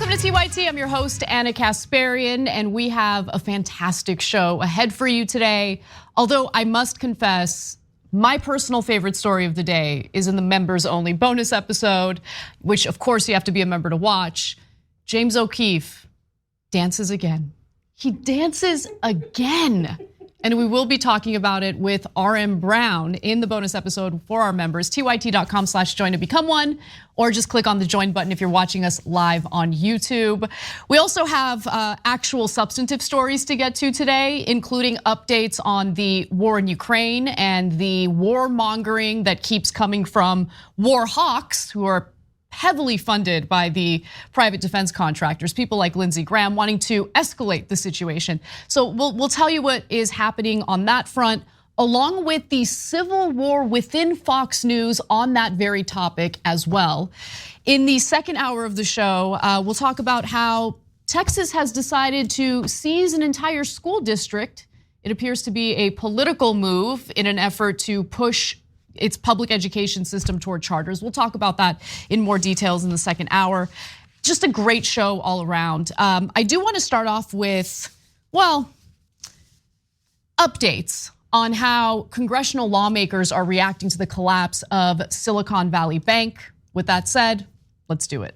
Welcome to TYT. I'm your host, Anna Kasparian, and we have a fantastic show ahead for you today. Although I must confess, my personal favorite story of the day is in the members only bonus episode, which of course you have to be a member to watch. James O'Keefe dances again. He dances again. And we will be talking about it with RM Brown in the bonus episode for our members, tyt.com/join to become one, or just click on the join button if you're watching us live on YouTube. We also have actual substantive stories to get to today, including updates on the war in Ukraine and the warmongering that keeps coming from war hawks who are heavily funded by the private defense contractors, people like Lindsey Graham wanting to escalate the situation. So we'll tell you what is happening on that front, along with the civil war within Fox News on that very topic as well. In the second hour of the show, we'll talk about how Texas has decided to seize an entire school district. It appears to be a political move in an effort to push its public education system toward charters. We'll talk about that in more details in the second hour. Just a great show all around. I do want to start off with, well, updates on how congressional lawmakers are reacting to the collapse of Silicon Valley Bank. With that said, let's do it.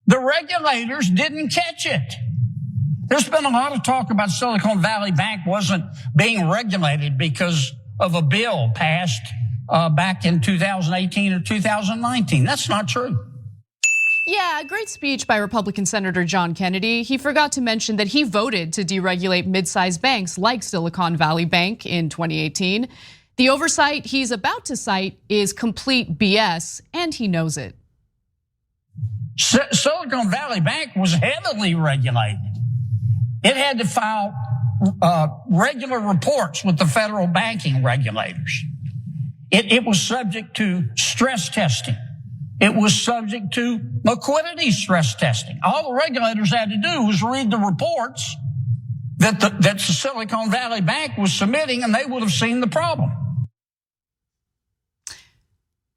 The regulators didn't catch it. There's been a lot of talk about Silicon Valley Bank wasn't being regulated because of a bill passed back in 2018 or 2019. That's not true. Yeah, a great speech by Republican Senator John Kennedy. He forgot to mention that he voted to deregulate mid-sized banks like Silicon Valley Bank in 2018. The oversight he's about to cite is complete BS, and he knows it. Silicon Valley Bank was heavily regulated. It had to file regular reports with the federal banking regulators. It was subject to stress testing. It was subject to liquidity stress testing. All the regulators had to do was read the reports that the Silicon Valley Bank was submitting, and they would have seen the problem.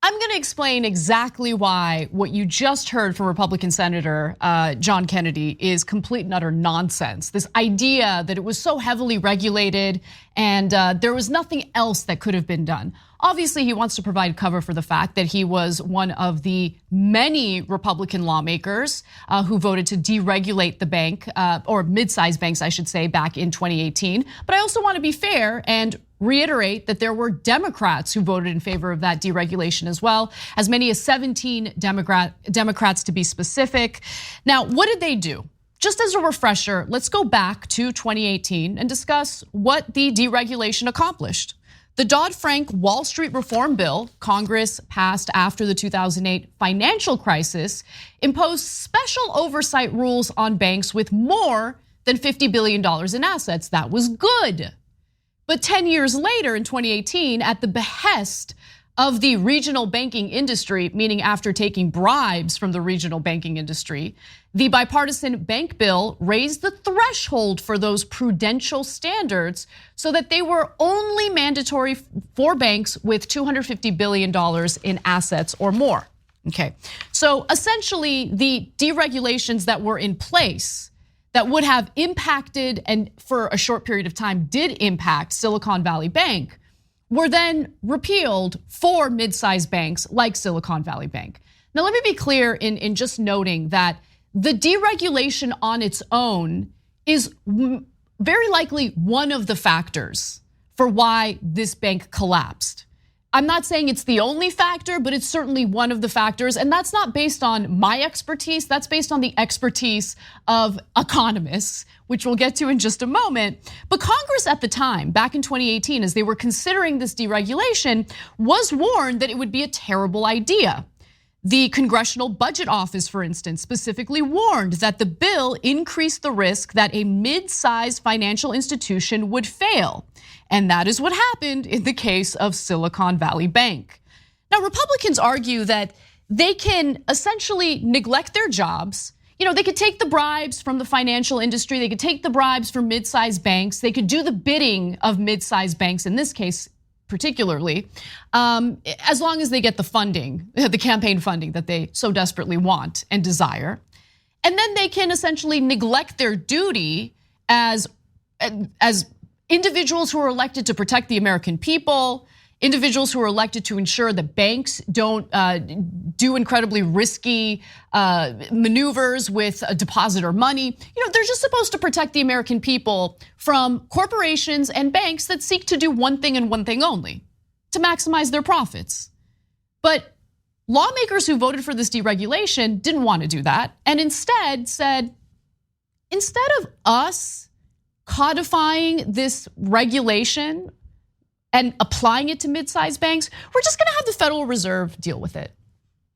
I'm going to explain exactly why what you just heard from Republican Senator John Kennedy is complete and utter nonsense. This idea that it was so heavily regulated and there was nothing else that could have been done. Obviously, he wants to provide cover for the fact that he was one of the many Republican lawmakers who voted to deregulate the bank, or mid-sized banks, I should say, back in 2018. But I also want to be fair and reiterate that there were Democrats who voted in favor of that deregulation as well, as many as 17 Democrats to be specific. Now, what did they do? Just as a refresher, let's go back to 2018 and discuss what the deregulation accomplished. The Dodd-Frank Wall Street Reform Bill Congress passed after the 2008 financial crisis imposed special oversight rules on banks with more than $50 billion in assets. That was good. But 10 years later in 2018, at the behest of the regional banking industry, meaning after taking bribes from the regional banking industry, the bipartisan bank bill raised the threshold for those prudential standards so that they were only mandatory for banks with $250 billion in assets or more. Okay, so essentially the deregulations that were in place that would have impacted, and for a short period of time did impact, Silicon Valley Bank were then repealed for mid-sized banks like Silicon Valley Bank. Now, let me be clear in just noting that the deregulation on its own is very likely one of the factors for why this bank collapsed. I'm not saying it's the only factor, but it's certainly one of the factors. And that's not based on my expertise, that's based on the expertise of economists, which we'll get to in just a moment. But Congress at the time, back in 2018, as they were considering this deregulation, was warned that it would be a terrible idea. The Congressional Budget Office, for instance, specifically warned that the bill increased the risk that a mid-sized financial institution would fail. And that is what happened in the case of Silicon Valley Bank. Now, Republicans argue that they can essentially neglect their jobs. You know, they could take the bribes from the financial industry, they could take the bribes from mid-sized banks, they could do the bidding of mid-sized banks in this case particularly, as long as they get the funding, the campaign funding that they so desperately want and desire. And then they can essentially neglect their duty as individuals who are elected to protect the American people, individuals who are elected to ensure that banks don't do incredibly risky maneuvers with depositor money. They're just supposed to protect the American people from corporations and banks that seek to do one thing and one thing only, to maximize their profits. But lawmakers who voted for this deregulation didn't want to do that, and instead said, instead of us codifying this regulation and applying it to mid-sized banks, we're just gonna have the Federal Reserve deal with it.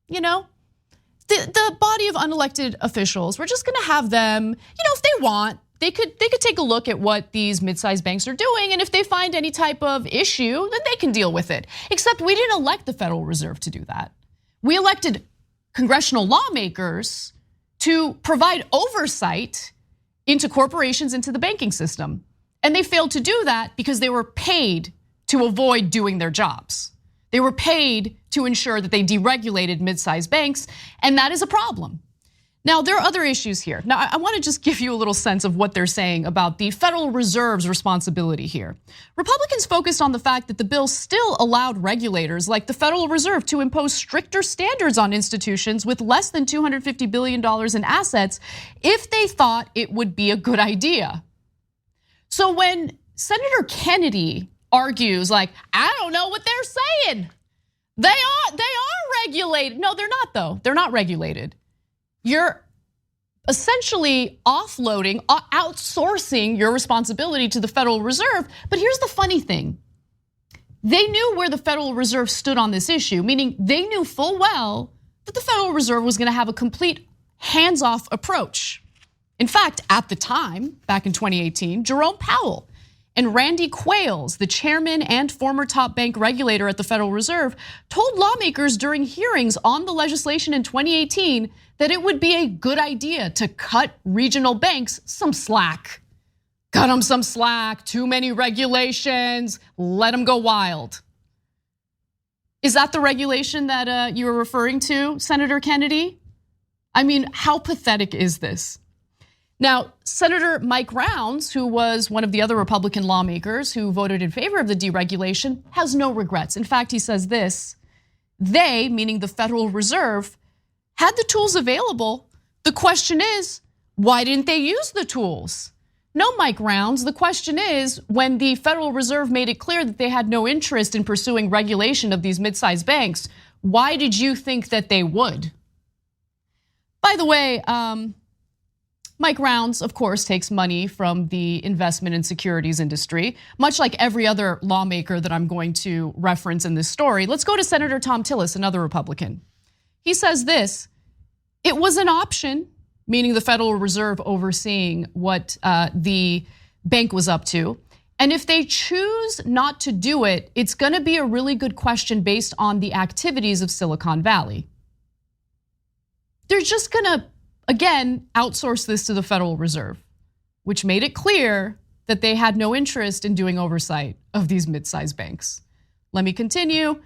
The body of unelected officials, we're just gonna have them, if they want, they could take a look at what these mid-sized banks are doing, and if they find any type of issue, then they can deal with it. Except we didn't elect the Federal Reserve to do that. We elected congressional lawmakers to provide oversight into corporations, into the banking system. And they failed to do that because they were paid to avoid doing their jobs. They were paid to ensure that they deregulated mid-sized banks, and that is a problem. Now, there are other issues here. Now, I want to just give you a little sense of what they're saying about the Federal Reserve's responsibility here. Republicans focused on the fact that the bill still allowed regulators like the Federal Reserve to impose stricter standards on institutions with less than $250 billion in assets if they thought it would be a good idea. So when Senator Kennedy argues like, I don't know what they're saying. They are regulated. No, they're not though. They're not regulated. You're essentially offloading, outsourcing your responsibility to the Federal Reserve. But here's the funny thing. They knew where the Federal Reserve stood on this issue, meaning they knew full well that the Federal Reserve was gonna have a complete hands-off approach. In fact, at the time, back in 2018, Jerome Powell and Randy Quayles, the chairman and former top bank regulator at the Federal Reserve, told lawmakers during hearings on the legislation in 2018 that it would be a good idea to cut regional banks some slack. Cut them some slack, too many regulations, let them go wild. Is that the regulation that you were referring to, Senator Kennedy? I mean, how pathetic is this? Now, Senator Mike Rounds, who was one of the other Republican lawmakers who voted in favor of the deregulation, has no regrets. In fact, he says this: they, meaning the Federal Reserve, had the tools available. The question is, why didn't they use the tools? No, Mike Rounds, the question is, when the Federal Reserve made it clear that they had no interest in pursuing regulation of these mid-sized banks, why did you think that they would? By the way, Mike Rounds, of course, takes money from the investment and securities industry, much like every other lawmaker that I'm going to reference in this story. Let's go to Senator Thom Tillis, another Republican. He says this: it was an option, meaning the Federal Reserve overseeing what the bank was up to. And if they choose not to do it, it's gonna be a really good question based on the activities of Silicon Valley. They're just gonna, again, outsource this to the Federal Reserve, which made it clear that they had no interest in doing oversight of these mid-sized banks. Let me continue.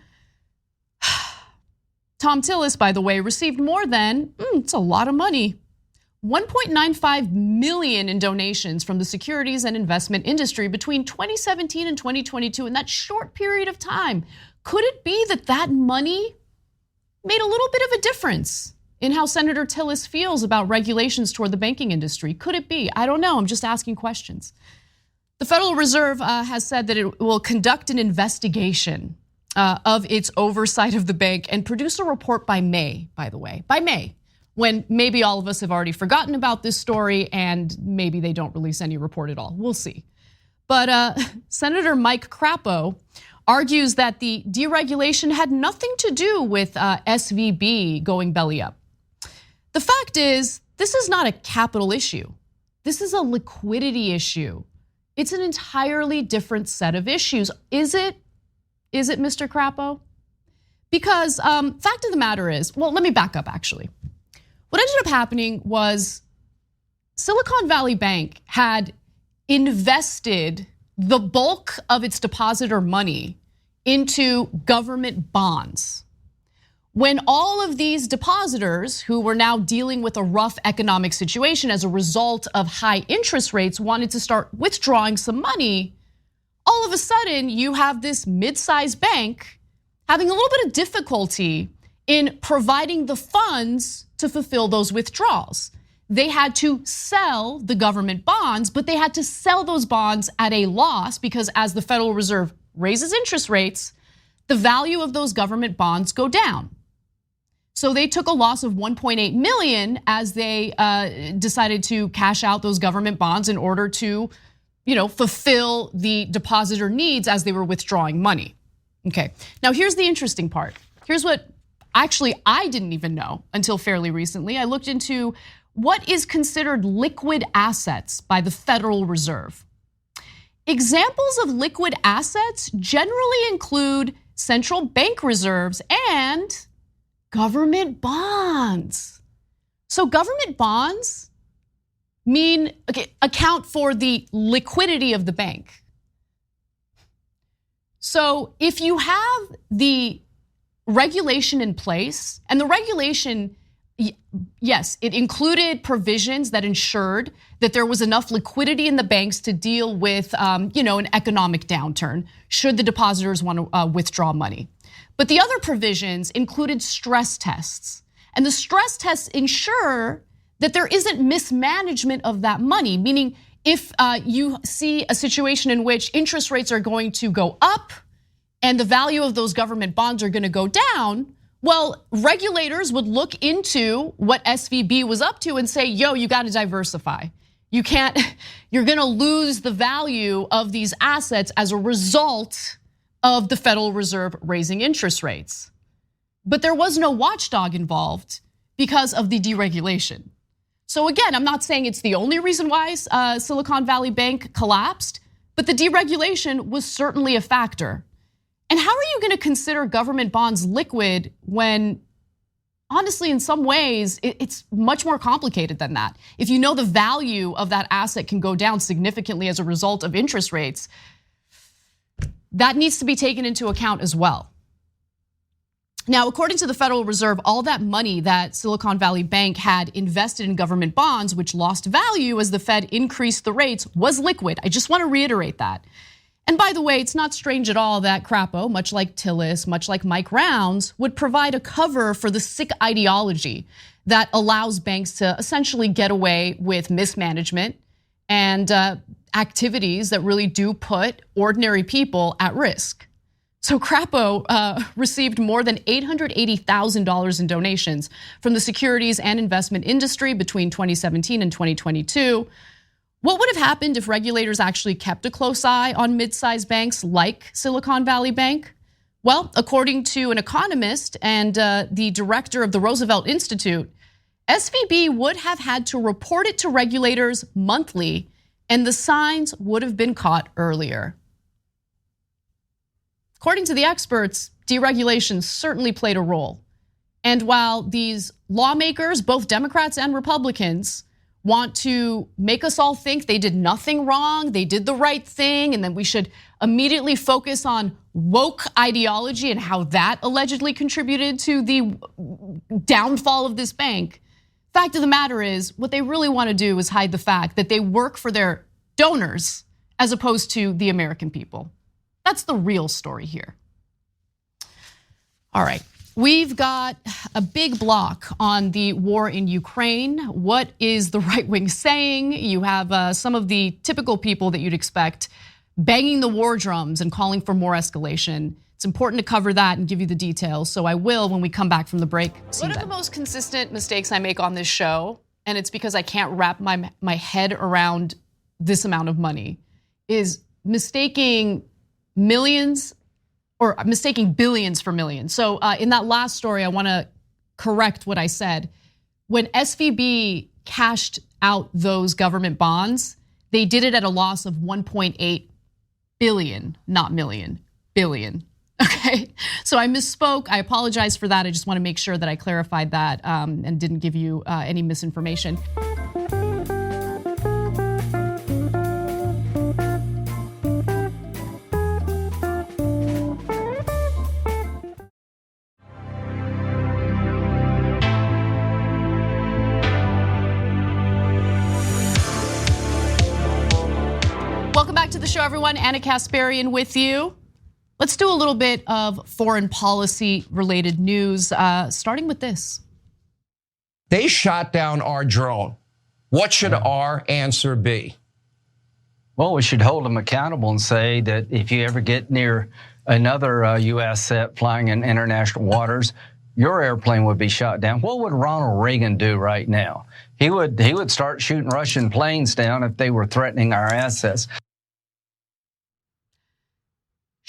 Thom Tillis, by the way, received more than, it's a lot of money, $1.95 million in donations from the securities and investment industry between 2017 and 2022 in that short period of time. Could it be that that money made a little bit of a difference in how Senator Tillis feels about regulations toward the banking industry? Could it be? I don't know, I'm just asking questions. The Federal Reserve has said that it will conduct an investigation of its oversight of the bank and produce a report by May, by the way, by May, when maybe all of us have already forgotten about this story and maybe they don't release any report at all. We'll see. But Senator Mike Crapo argues that the deregulation had nothing to do with SVB going belly up. The fact is, this is not a capital issue. This is a liquidity issue. It's an entirely different set of issues. Is it, Mr. Crapo? Because fact of the matter is, well, let me back up actually. What ended up happening was Silicon Valley Bank had invested the bulk of its depositor money into government bonds. When all of these depositors who were now dealing with a rough economic situation as a result of high interest rates wanted to start withdrawing some money, all of a sudden you have this mid-sized bank having a little bit of difficulty in providing the funds to fulfill those withdrawals. They had to sell the government bonds, but they had to sell those bonds at a loss because as the Federal Reserve raises interest rates, the value of those government bonds go down. So they took a loss of 1.8 million as they decided to cash out those government bonds in order to, fulfill the depositor needs as they were withdrawing money. Okay, now here's the interesting part. Here's what actually I didn't even know until fairly recently. I looked into what is considered liquid assets by the Federal Reserve. Examples of liquid assets generally include central bank reserves and government bonds. So government bonds account for the liquidity of the bank. So if you have the regulation in place, and the regulation, yes, it included provisions that ensured that there was enough liquidity in the banks to deal with an economic downturn should the depositors want to withdraw money. But the other provisions included stress tests. And the stress tests ensure that there isn't mismanagement of that money, meaning if you see a situation in which interest rates are going to go up and the value of those government bonds are going to go down, well, regulators would look into what SVB was up to and say, yo, you got to diversify. You can't, you're going to lose the value of these assets as a result of the Federal Reserve raising interest rates. But there was no watchdog involved because of the deregulation. So again, I'm not saying it's the only reason why Silicon Valley Bank collapsed, but the deregulation was certainly a factor. And how are you going to consider government bonds liquid when, honestly, in some ways, it's much more complicated than that? If you know the value of that asset can go down significantly as a result of interest rates, that needs to be taken into account as well. Now, according to the Federal Reserve, all that money that Silicon Valley Bank had invested in government bonds, which lost value as the Fed increased the rates, was liquid. I just want to reiterate that. And by the way, it's not strange at all that Crapo, much like Tillis, much like Mike Rounds, would provide a cover for the sick ideology that allows banks to essentially get away with mismanagement and activities that really do put ordinary people at risk. So Crapo received more than $880,000 in donations from the securities and investment industry between 2017 and 2022. What would have happened if regulators actually kept a close eye on mid-sized banks like Silicon Valley Bank? Well, according to an economist and the director of the Roosevelt Institute, SVB would have had to report it to regulators monthly, and the signs would have been caught earlier. According to the experts, deregulation certainly played a role. And while these lawmakers, both Democrats and Republicans, want to make us all think they did nothing wrong, they did the right thing, and then we should immediately focus on woke ideology and how that allegedly contributed to the downfall of this bank. Fact of the matter is, what they really want to do is hide the fact that they work for their donors as opposed to the American people. That's the real story here. All right. We've got a big block on the war in Ukraine. What is the right wing saying? You have some of the typical people that you'd expect banging the war drums and calling for more escalation. It's important to cover that and give you the details. So I will when we come back from the break. One of the most consistent mistakes I make on this show, and it's because I can't wrap my head around this amount of money, is mistaking millions or mistaking billions for millions. So in that last story, I wanna correct what I said. When SVB cashed out those government bonds, they did it at a loss of 1.8 billion, not million, billion, okay? So I misspoke, I apologize for that. I just wanna make sure that I clarified that and didn't give you any misinformation. the show, everyone. Anna Kasparian with you. Let's do a little bit of foreign policy related news, starting with this. They shot down our drone. What should our answer be? Well, we should hold them accountable and say that if you ever get near another U.S. set flying in international waters, your airplane would be shot down. What would Ronald Reagan do right now? He would start shooting Russian planes down if they were threatening our assets.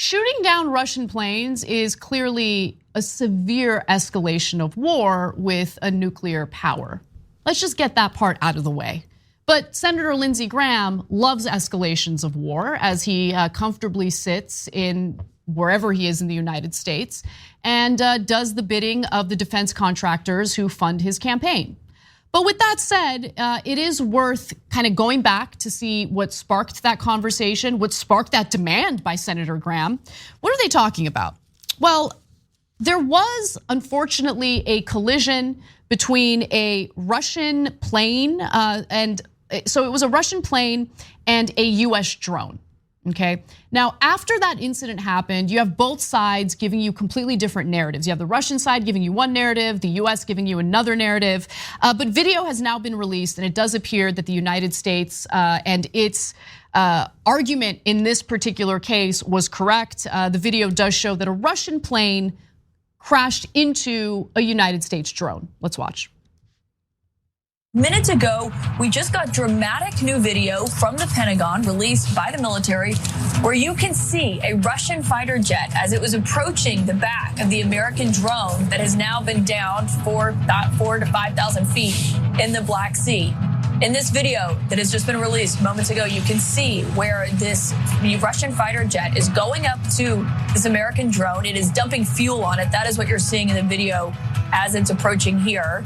Shooting down Russian planes is clearly a severe escalation of war with a nuclear power. Let's just get that part out of the way. But Senator Lindsey Graham loves escalations of war as he comfortably sits in wherever he is in the United States and does the bidding of the defense contractors who fund his campaign. But with that said, it is worth kind of going back to see what sparked that conversation, what sparked that demand by Senator Graham. What are they talking about? Well, there was unfortunately a collision between a Russian plane so it was a Russian plane and a US drone. Okay. Now, after that incident happened, you have both sides giving you completely different narratives. You have the Russian side giving you one narrative, the US giving you another narrative. But video has now been released, and it does appear that the United States and its argument in this particular case was correct. The video does show that a Russian plane crashed into a United States drone. Let's watch. Minutes ago, we just got dramatic new video from the Pentagon released by the military where you can see a Russian fighter jet as it was approaching the back of the American drone that has now been downed for about 4,000 to 5,000 feet in the Black Sea. In this video that has just been released moments ago, you can see where this Russian fighter jet is going up to this American drone. It is dumping fuel on it. That is what you're seeing in the video as it's approaching here.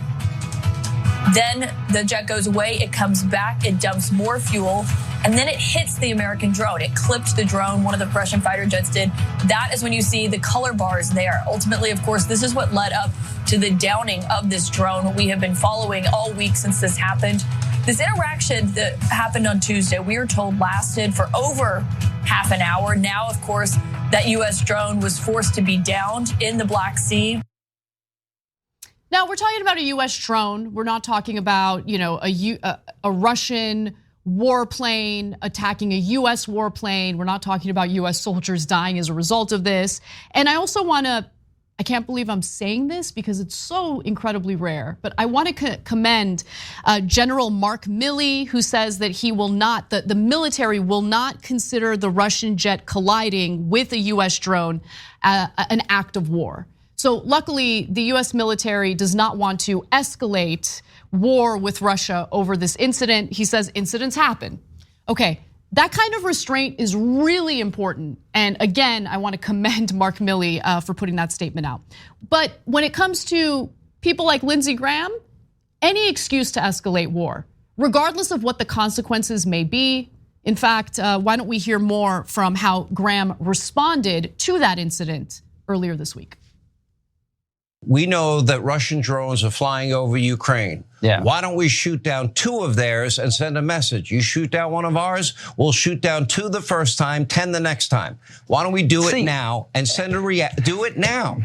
Then the jet goes away, it comes back, it dumps more fuel, and then it hits the American drone. It clipped the drone, one of the Russian fighter jets did. That is when you see the color bars there. Ultimately, of course, this is what led up to the downing of this drone. We have been following all week since this happened. This interaction that happened on Tuesday, we were told lasted for over half an hour. Now, of course, that US drone was forced to be downed in the Black Sea. Now we're talking about a US drone. We're not talking about, a Russian warplane attacking a US warplane. We're not talking about US soldiers dying as a result of this. And I also I can't believe I'm saying this because it's so incredibly rare, but I want to commend General Mark Milley, who says that the military will not consider the Russian jet colliding with a US drone an act of war. So luckily, the US military does not want to escalate war with Russia over this incident. He says incidents happen. Okay, that kind of restraint is really important. And again, I want to commend Mark Milley for putting that statement out. But when it comes to people like Lindsey Graham, any excuse to escalate war, regardless of what the consequences may be. In fact, why don't we hear more from how Graham responded to that incident earlier this week? We know that Russian drones are flying over Ukraine. Yeah. Why don't we shoot down 2 of theirs and send a message? You shoot down 1 of ours, we'll shoot down 2 the first time, 10 the next time. Why don't we do it now and send do it now?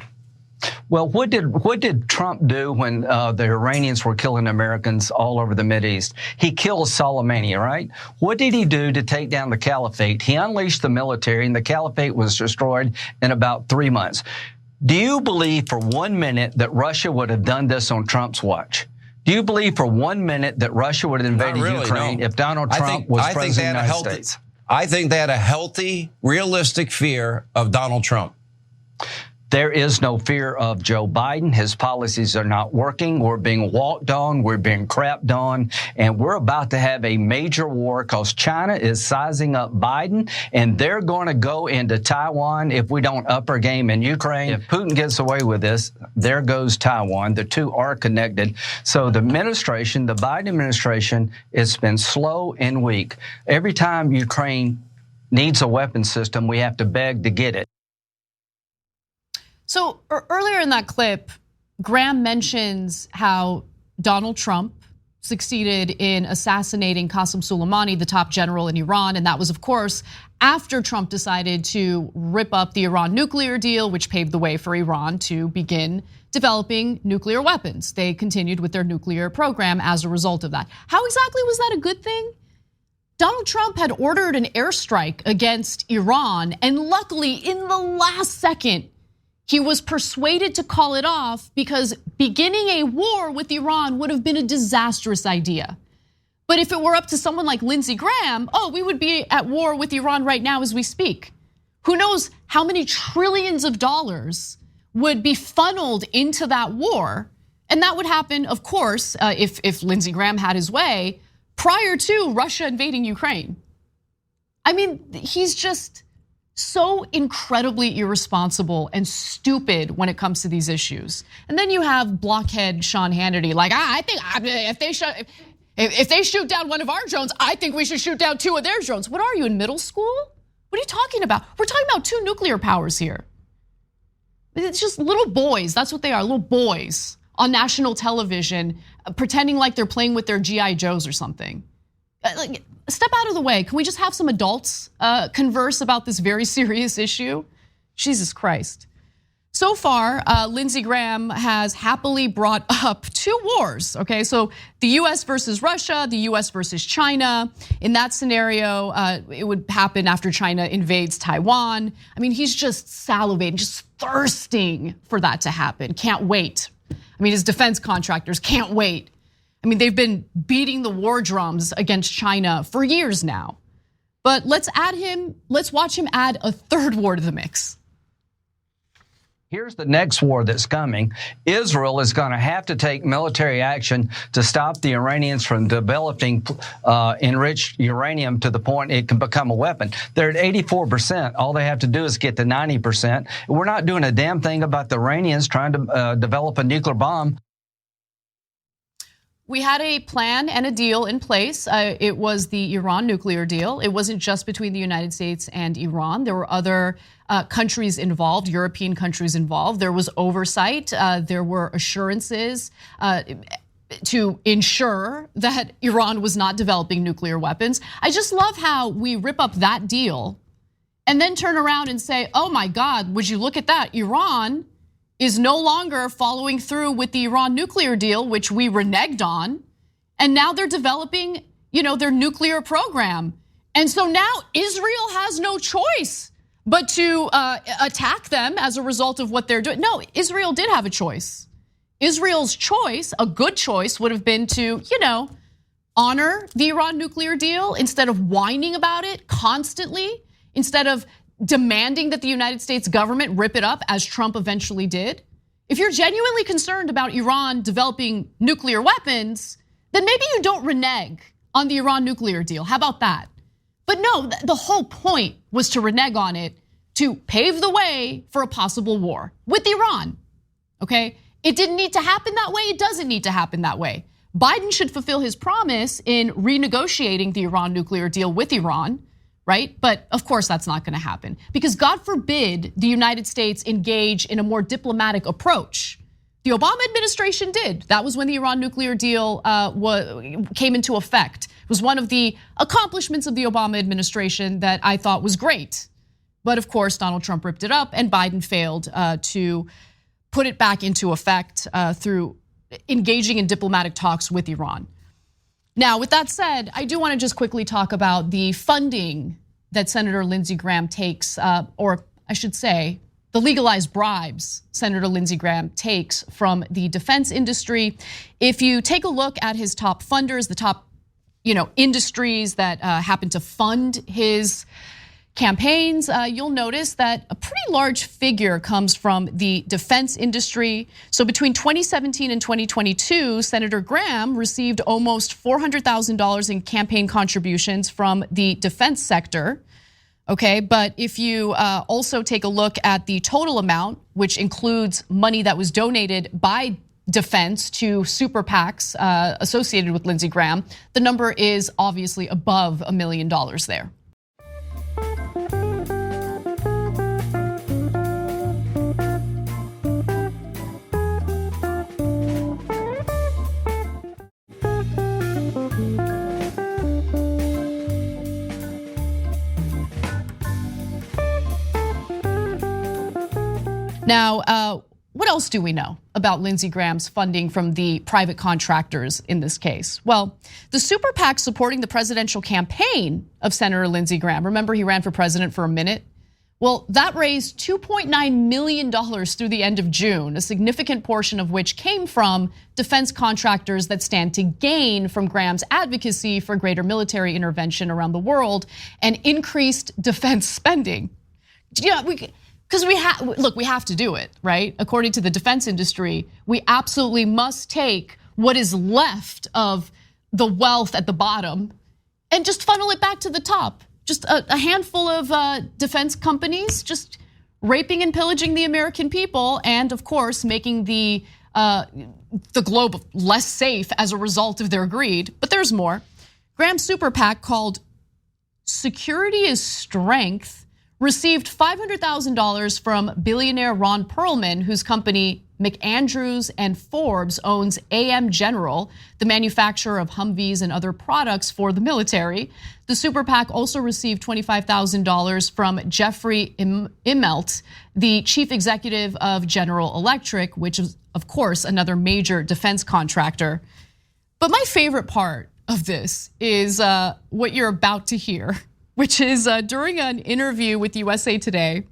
Well, what did Trump do when the Iranians were killing Americans all over the Mideast? He killed Soleimani, right? What did he do to take down the caliphate? He unleashed the military, and the caliphate was destroyed in about 3 months. Do you believe for 1 minute that Russia would have done this on Trump's watch? Do you believe for 1 minute that Russia would have invaded Ukraine if Donald Trump was president of the United States? I think they had a healthy, realistic fear of Donald Trump. There is no fear of Joe Biden. His policies are not working. We're being walked on. We're being crapped on. And we're about to have a major war because China is sizing up Biden, and they're going to go into Taiwan if we don't up our game in Ukraine. If Putin gets away with this, there goes Taiwan. The two are connected. So the administration, the Biden administration, it's been slow and weak. Every time Ukraine needs a weapon system, we have to beg to get it. So earlier in that clip, Graham mentions how Donald Trump succeeded in assassinating Qasem Soleimani, the top general in Iran. And that was, of course, after Trump decided to rip up the Iran nuclear deal, which paved the way for Iran to begin developing nuclear weapons. They continued with their nuclear program as a result of that. How exactly was that a good thing? Donald Trump had ordered an airstrike against Iran, and luckily, in the last second, he was persuaded to call it off because beginning a war with Iran would have been a disastrous idea. But if it were up to someone like Lindsey Graham, we would be at war with Iran right now as we speak. Who knows how many trillions of dollars would be funneled into that war? And that would happen, of course, if Lindsey Graham had his way, prior to Russia invading Ukraine. I mean, he's just so incredibly irresponsible and stupid when it comes to these issues. And then you have blockhead Sean Hannity, like, I think if they shoot down one of our drones, I think we should shoot down 2 of their drones. What are you, in middle school? What are you talking about? We're talking about 2 nuclear powers here. It's just little boys, that's what they are, little boys on national television pretending like they're playing with their G.I. Joes or something. Step out of the way. Can we just have some adults converse about this very serious issue? Jesus Christ. So far, Lindsey Graham has happily brought up 2 wars, okay? So the US versus Russia, the US versus China. In that scenario, it would happen after China invades Taiwan. I mean, he's just salivating, just thirsting for that to happen. Can't wait. I mean, his defense contractors can't wait. I mean, they've been beating the war drums against China for years now. But let's watch him add a 3rd war to the mix. Here's the next war that's coming. Israel is going to have to take military action to stop the Iranians from developing enriched uranium to the point it can become a weapon. They're at 84%. All they have to do is get to 90%. We're not doing a damn thing about the Iranians trying to develop a nuclear bomb. We had a plan and a deal in place. It was the Iran nuclear deal. It wasn't just between the United States and Iran. There were other countries involved, European countries involved. There was oversight. There were assurances to ensure that Iran was not developing nuclear weapons. I just love how we rip up that deal and then turn around and say, oh my God, would you look at that? Iran is no longer following through with the Iran nuclear deal, which we reneged on. And now they're developing, their nuclear program. And so now Israel has no choice but to attack them as a result of what they're doing. No, Israel did have a choice. Israel's choice, a good choice, would have been to, honor the Iran nuclear deal instead of whining about it constantly, instead of demanding that the United States government rip it up, as Trump eventually did. If you're genuinely concerned about Iran developing nuclear weapons, then maybe you don't renege on the Iran nuclear deal. How about that? But no, the whole point was to renege on it to pave the way for a possible war with Iran, okay? It didn't need to happen that way. It doesn't need to happen that way. Biden should fulfill his promise in renegotiating the Iran nuclear deal with Iran, right? But of course that's not gonna happen because God forbid the United States engage in a more diplomatic approach. The Obama administration did. That was when the Iran nuclear deal came into effect. It was one of the accomplishments of the Obama administration that I thought was great. But of course, Donald Trump ripped it up and Biden failed to put it back into effect through engaging in diplomatic talks with Iran. Now, with that said, I do want to just quickly talk about the funding that Senator Lindsey Graham takes, or I should say, the legalized bribes Senator Lindsey Graham takes from the defense industry. If you take a look at his top funders, the top, industries that happen to fund his campaigns, you'll notice that a pretty large figure comes from the defense industry. So between 2017 and 2022, Senator Graham received almost $400,000 in campaign contributions from the defense sector. Okay, but if you also take a look at the total amount, which includes money that was donated by defense to super PACs associated with Lindsey Graham, the number is obviously above $1 million there. Now, what else do we know about Lindsey Graham's funding from the private contractors in this case? Well, the super PAC supporting the presidential campaign of Senator Lindsey Graham, remember he ran for president for a minute? Well, that raised $2.9 million through the end of June, a significant portion of which came from defense contractors that stand to gain from Graham's advocacy for greater military intervention around the world and increased defense spending. Yeah, because we have to do it, right? According to the defense industry, we absolutely must take what is left of the wealth at the bottom and just funnel it back to the top. Just a handful of defense companies just raping and pillaging the American people, and of course making the globe less safe as a result of their greed. But there's more. Graham's super PAC, called Security is Strength, received $500,000 from billionaire Ron Perlman, whose company McAndrews and Forbes owns AM General, the manufacturer of Humvees and other products for the military. The super PAC also received $25,000 from Jeffrey Immelt, the chief executive of General Electric, which is, of course, another major defense contractor. But my favorite part of this is what you're about to hear, which is during an interview with USA Today,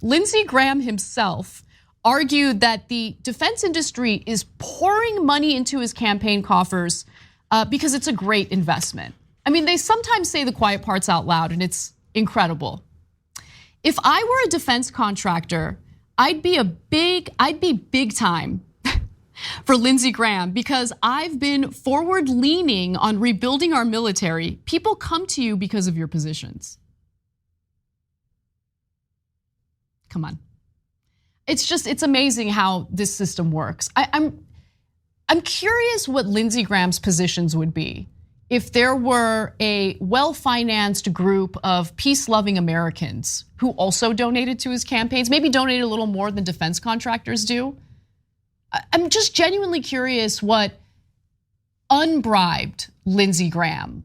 Lindsey Graham himself argued that the defense industry is pouring money into his campaign coffers because it's a great investment. I mean, they sometimes say the quiet parts out loud, and it's incredible. If I were a defense contractor, I'd be big time for Lindsey Graham, because I've been forward leaning on rebuilding our military. People come to you because of your positions. Come on. It's amazing how this system works. I'm curious what Lindsey Graham's positions would be if there were a well-financed group of peace-loving Americans who also donated to his campaigns, maybe donated a little more than defense contractors do. I'm just genuinely curious what unbribed Lindsey Graham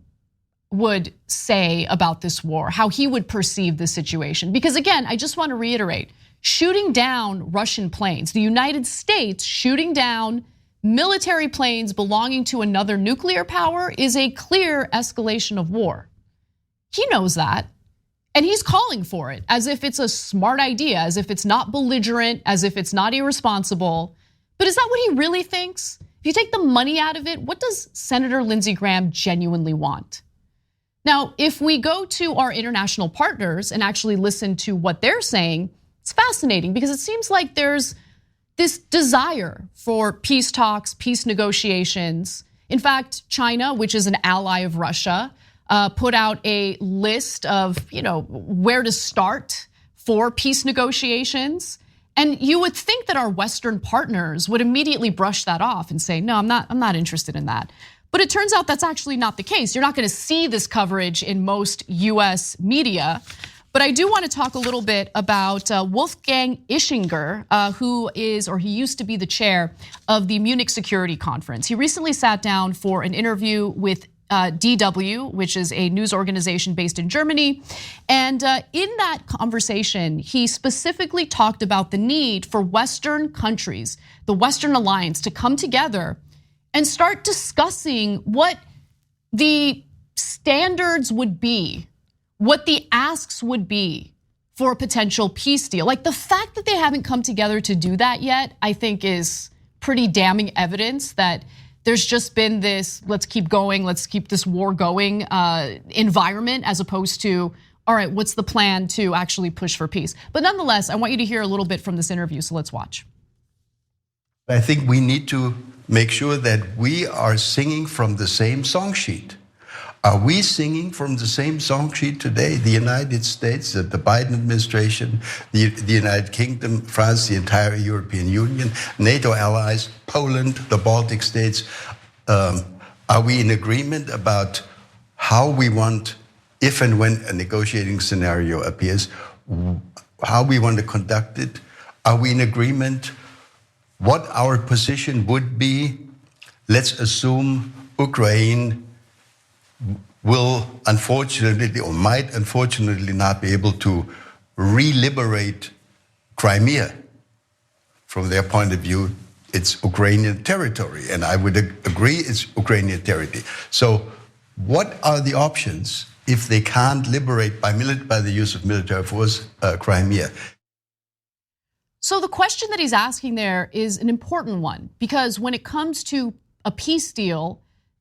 would say about this war, how he would perceive the situation. Because again, I just want to reiterate, shooting down Russian planes, the United States shooting down military planes belonging to another nuclear power, is a clear escalation of war. He knows that, and he's calling for it as if it's a smart idea, as if it's not belligerent, as if it's not irresponsible. But is that what he really thinks? If you take the money out of it, what does Senator Lindsey Graham genuinely want? Now, if we go to our international partners and actually listen to what they're saying, it's fascinating because it seems like there's this desire for peace talks, peace negotiations. In fact, China, which is an ally of Russia, put out a list of where to start for peace negotiations. And you would think that our Western partners would immediately brush that off and say, no, I'm not interested in that. But it turns out that's actually not the case. You're not going to see this coverage in most US media. But I do want to talk a little bit about Wolfgang Ischinger, who he used to be the chair of the Munich Security Conference. He recently sat down for an interview with DW, which is a news organization based in Germany. And in that conversation, he specifically talked about the need for Western countries, the Western alliance, to come together and start discussing what the standards would be, what the asks would be for a potential peace deal. Like the fact that they haven't come together to do that yet, I think is pretty damning evidence that there's just been this, let's keep going, let's keep this war going environment, as opposed to, all right, what's the plan to actually push for peace? But nonetheless, I want you to hear a little bit from this interview, so let's watch. I think we need to make sure that we are singing from the same song sheet. Are we singing from the same song sheet today? The United States, the Biden administration, the United Kingdom, France, the entire European Union, NATO allies, Poland, the Baltic states. Are we in agreement about how we want, if and when a negotiating scenario appears, how we want to conduct it? Are we in agreement what our position would be? Let's assume Ukraine will unfortunately or might unfortunately not be able to re-liberate Crimea. from their point of view, it's Ukrainian territory. And I would agree it's Ukrainian territory. So what are the options if they can't liberate by the use of military force Crimea? So the question that he's asking there is an important one, because when it comes to a peace deal,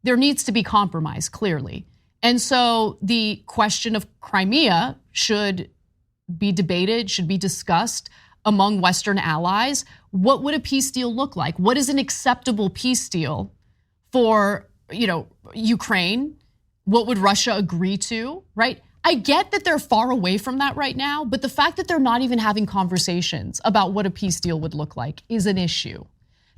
there needs to be compromise, clearly. And so the question of Crimea should be debated, should be discussed among Western allies. What would a peace deal look like? What is an acceptable peace deal for, Ukraine? What would Russia agree to, right? I get that they're far away from that right now, but the fact that they're not even having conversations about what a peace deal would look like is an issue.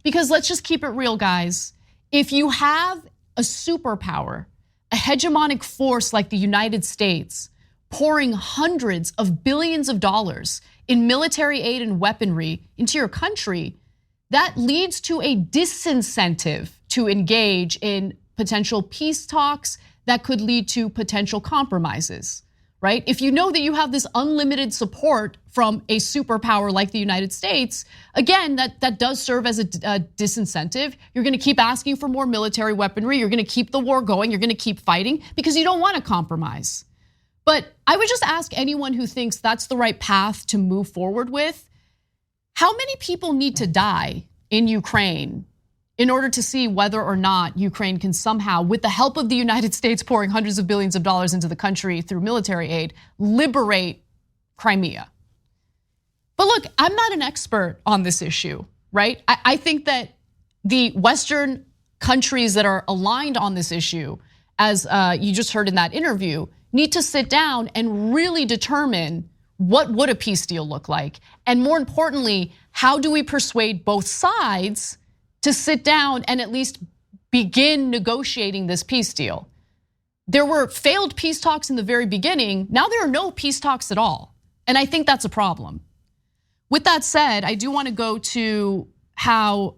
Because let's just keep it real, guys. If you have a superpower, a hegemonic force like the United States, pouring hundreds of billions of dollars in military aid and weaponry into your country, that leads to a disincentive to engage in potential peace talks that could lead to potential compromises, right? If you know that you have this unlimited support from a superpower like the United States, again, that does serve as a disincentive. You're gonna keep asking for more military weaponry. You're gonna keep the war going. You're gonna keep fighting because you don't wanna compromise. But I would just ask anyone who thinks that's the right path to move forward with, how many people need to die in Ukraine in order to see whether or not Ukraine can somehow, with the help of the United States pouring hundreds of billions of dollars into the country through military aid, liberate Crimea? But look, I'm not an expert on this issue, right? I think that the Western countries that are aligned on this issue, as you just heard in that interview, need to sit down and really determine what would a peace deal look like? And more importantly, how do we persuade both sides to sit down and at least begin negotiating this peace deal? There were failed peace talks in the very beginning. Now there are no peace talks at all. And I think that's a problem. With that said, I do want to go to how,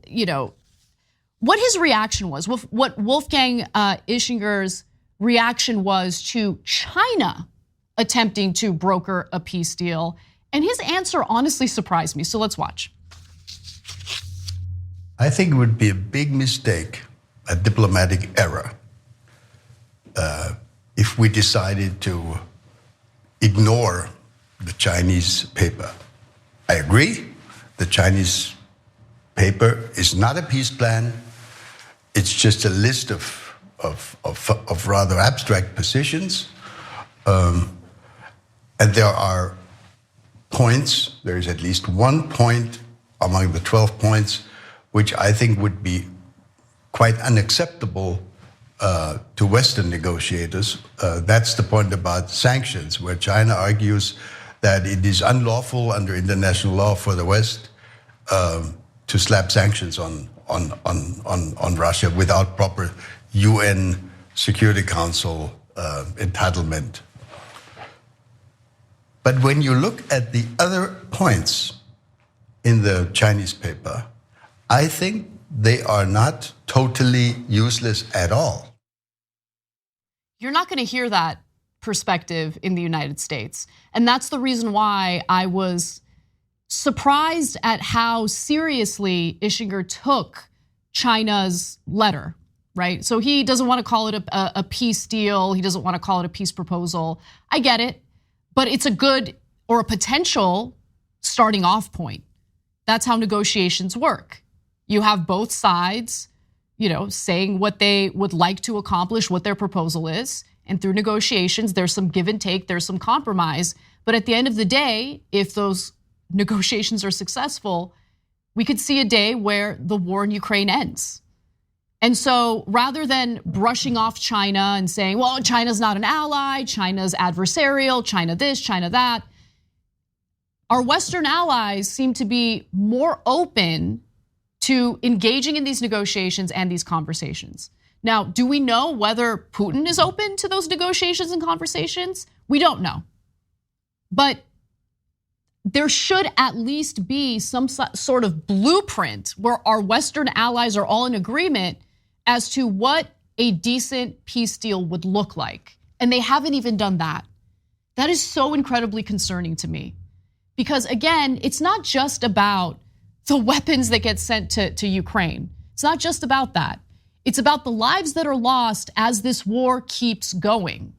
what his reaction was, what Wolfgang Ischinger's reaction was to China attempting to broker a peace deal. And his answer honestly surprised me. So let's watch. I think it would be a big mistake, a diplomatic error, if we decided to ignore the Chinese paper. I agree, the Chinese paper is not a peace plan. It's just a list of rather abstract positions. And there are points, there is at least one point among the 12 points which I think would be quite unacceptable to Western negotiators. That's the point about sanctions, where China argues that it is unlawful under international law for the West to slap sanctions on Russia without proper UN Security Council entitlement. But when you look at the other points in the Chinese paper, I think they are not totally useless at all. You're not going to hear that perspective in the United States. And that's the reason why I was surprised at how seriously Ischinger took China's letter, right? So he doesn't want to call it a peace deal. He doesn't want to call it a peace proposal. I get it, but it's a good or a potential starting off point. That's how negotiations work. You have both sides, saying what they would like to accomplish, what their proposal is. And through negotiations, there's some give and take, there's some compromise. But at the end of the day, if those negotiations are successful, we could see a day where the war in Ukraine ends. And so rather than brushing off China and saying, well, China's not an ally, China's adversarial, China this, China that, our Western allies seem to be more open to engaging in these negotiations and these conversations. Now, do we know whether Putin is open to those negotiations and conversations? We don't know. But there should at least be some sort of blueprint where our Western allies are all in agreement as to what a decent peace deal would look like. And they haven't even done that. That is so incredibly concerning to me. Because again, it's not just about the weapons that get sent to Ukraine. It's not just about that. It's about the lives that are lost as this war keeps going.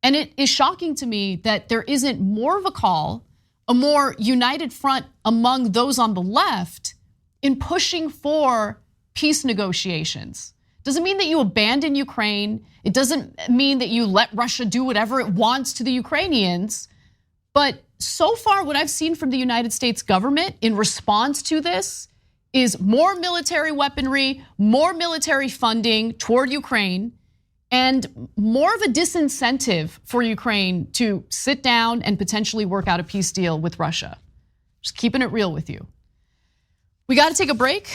And it is shocking to me that there isn't more of a call, a more united front among those on the left in pushing for peace negotiations. Doesn't mean that you abandon Ukraine. It doesn't mean that you let Russia do whatever it wants to the Ukrainians. But so far, what I've seen from the United States government in response to this is more military weaponry, more military funding toward Ukraine, and more of a disincentive for Ukraine to sit down and potentially work out a peace deal with Russia. Just keeping it real with you. We got to take a break.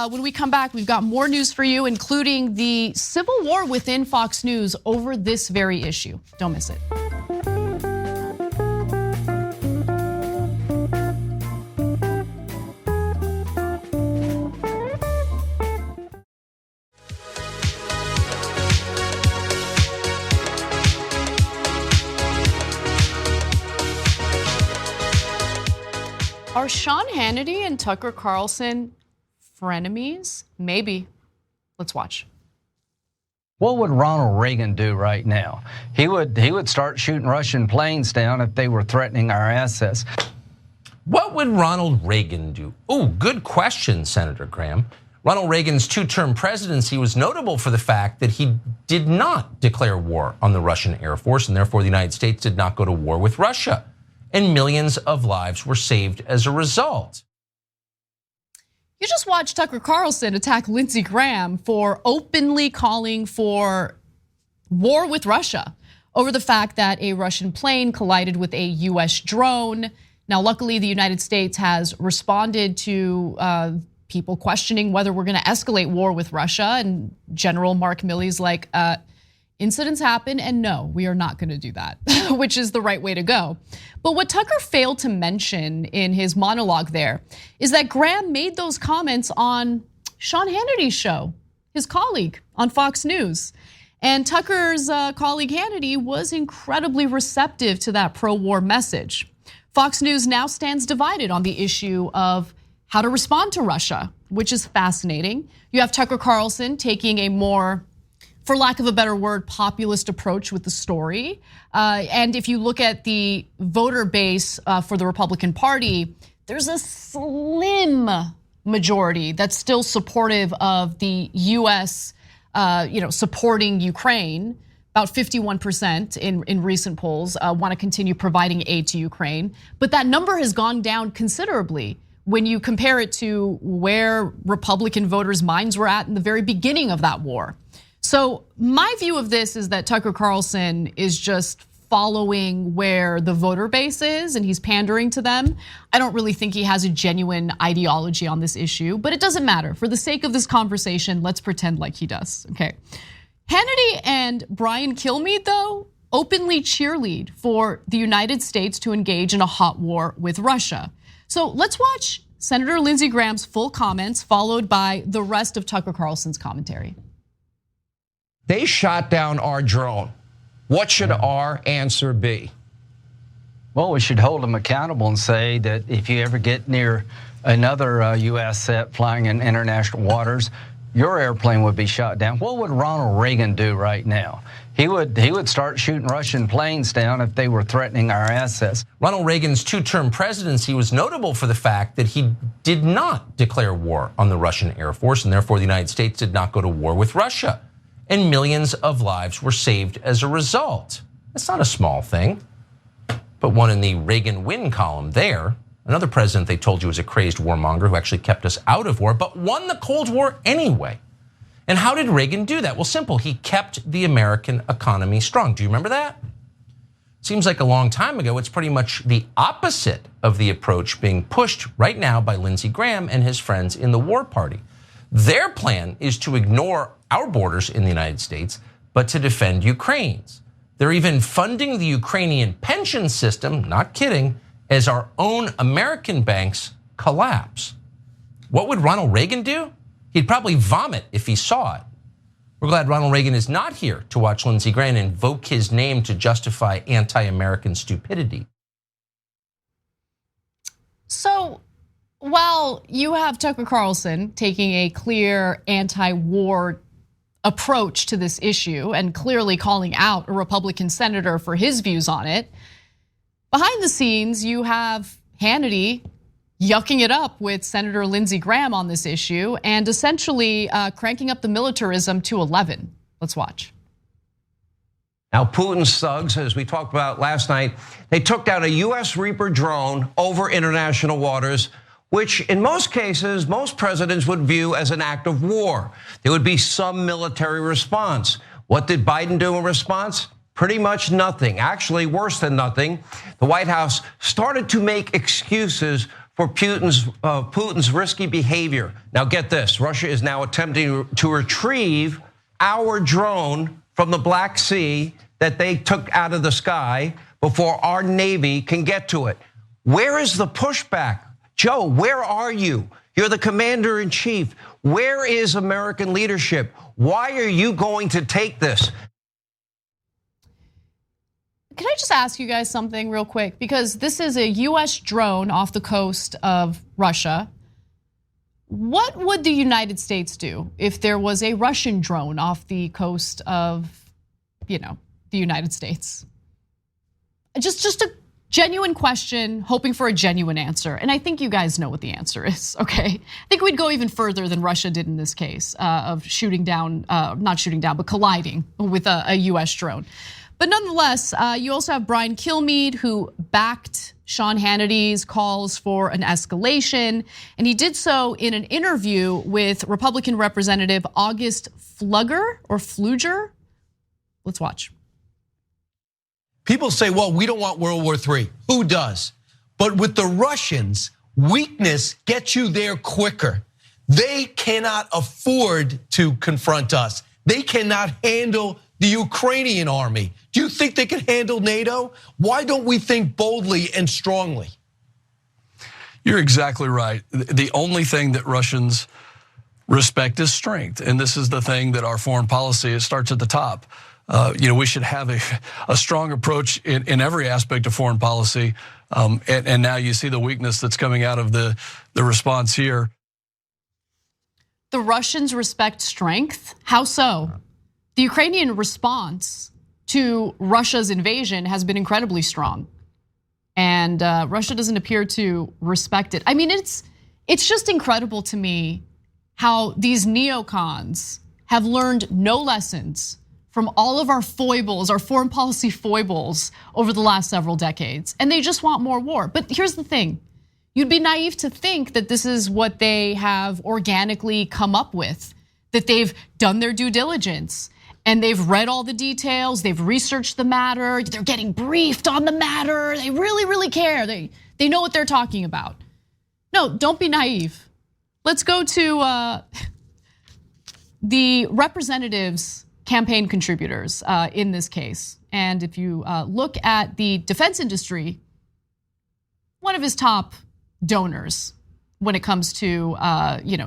When we come back, we've got more news for you, including the civil war within Fox News over this very issue. Don't miss it. Are Sean Hannity and Tucker Carlson frenemies? Maybe. Let's watch. What would Ronald Reagan do right now? He would start shooting Russian planes down if they were threatening our assets. What would Ronald Reagan do? Oh, good question, Senator Graham. Ronald Reagan's two-term presidency was notable for the fact that he did not declare war on the Russian Air Force, and therefore the United States did not go to war with Russia. And millions of lives were saved as a result. You just watched Tucker Carlson attack Lindsey Graham for openly calling for war with Russia over the fact that a Russian plane collided with a US drone. Now, luckily, the United States has responded to people questioning whether we're going to escalate war with Russia. And General Mark Milley's like, incidents happen, and no, we are not going to do that, which is the right way to go. But what Tucker failed to mention in his monologue there is that Graham made those comments on Sean Hannity's show, his colleague on Fox News. And Tucker's colleague Hannity was incredibly receptive to that pro-war message. Fox News now stands divided on the issue of how to respond to Russia, which is fascinating. You have Tucker Carlson taking a more, for lack of a better word, populist approach with the story. And if you look at the voter base for the Republican Party, there's a slim majority that's still supportive of the US supporting Ukraine. About 51% in recent polls want to continue providing aid to Ukraine. But that number has gone down considerably when you compare it to where Republican voters' minds were at in the very beginning of that war. So my view of this is that Tucker Carlson is just following where the voter base is and he's pandering to them. I don't really think he has a genuine ideology on this issue, but it doesn't matter. For the sake of this conversation, let's pretend like he does, okay? Hannity and Brian Kilmeade, though, openly cheerlead for the United States to engage in a hot war with Russia. So let's watch Senator Lindsey Graham's full comments, followed by the rest of Tucker Carlson's commentary. They shot down our drone. What should our answer be? Well, we should hold them accountable and say that if you ever get near another US set flying in international waters, your airplane would be shot down. What would Ronald Reagan do right now? He would start shooting Russian planes down if they were threatening our assets. Ronald Reagan's two-term presidency was notable for the fact that he did not declare war on the Russian Air Force, and therefore the United States did not go to war with Russia. And millions of lives were saved as a result. That's not a small thing. But one in the Reagan win column there, another president they told you was a crazed warmonger who actually kept us out of war, but won the Cold War anyway. And how did Reagan do that? Well, simple, he kept the American economy strong. Do you remember that? Seems like a long time ago. It's pretty much the opposite of the approach being pushed right now by Lindsey Graham and his friends in the War Party. Their plan is to ignore our borders in the United States, but to defend Ukraine's. They're even funding the Ukrainian pension system, not kidding, as our own American banks collapse. What would Ronald Reagan do? He'd probably vomit if he saw it. We're glad Ronald Reagan is not here to watch Lindsey Graham invoke his name to justify anti-American stupidity. So Well, you have Tucker Carlson taking a clear anti-war approach to this issue and clearly calling out a Republican senator for his views on it. Behind the scenes, you have Hannity yucking it up with Senator Lindsey Graham on this issue and essentially cranking up the militarism to 11. Let's watch. Now, Putin's thugs, as we talked about last night, they took down a US Reaper drone over international waters, which in most cases, most presidents would view as an act of war. There would be some military response. What did Biden do in response? Pretty much nothing. Actually, worse than nothing. The White House started to make excuses for Putin's risky behavior. Now get this, Russia is now attempting to retrieve our drone from the Black Sea that they took out of the sky before our Navy can get to it. Where is the pushback? Joe, where are you? You're the commander in chief. Where is American leadership? Why are you going to take this? Can I just ask you guys something real quick? Because this is a US drone off the coast of Russia. What would the United States do if there was a Russian drone off the coast of, the United States? Just a genuine question, hoping for a genuine answer. And I think you guys know what the answer is, okay? I think we'd go even further than Russia did in this case of shooting down, not shooting down, but colliding with a US drone. But nonetheless, you also have Brian Kilmeade, who backed Sean Hannity's calls for an escalation. And he did so in an interview with Republican Representative August Fluger. Let's watch. People say, well, we don't want World War III. Who does? But with the Russians, weakness gets you there quicker. They cannot afford to confront us. They cannot handle the Ukrainian army. Do you think they can handle NATO? Why don't we think boldly and strongly? You're exactly right. The only thing that Russians respect is strength. And this is the thing that our foreign policy, it starts at the top. We should have a strong approach in every aspect of foreign policy. And now you see the weakness that's coming out of the response here. The Russians respect strength? How so? The Ukrainian response to Russia's invasion has been incredibly strong. And Russia doesn't appear to respect it. I mean, it's just incredible to me how these neocons have learned no lessons from all of our foibles, our foreign policy foibles over the last several decades. And they just want more war. But here's the thing. You'd be naive to think that this is what they have organically come up with, that they've done their due diligence and they've read all the details, they've researched the matter, they're getting briefed on the matter, they really, really care, they know what they're talking about. No, don't be naive. Let's go to the representatives' campaign contributors in this case. And if you look at the defense industry, one of his top donors when it comes to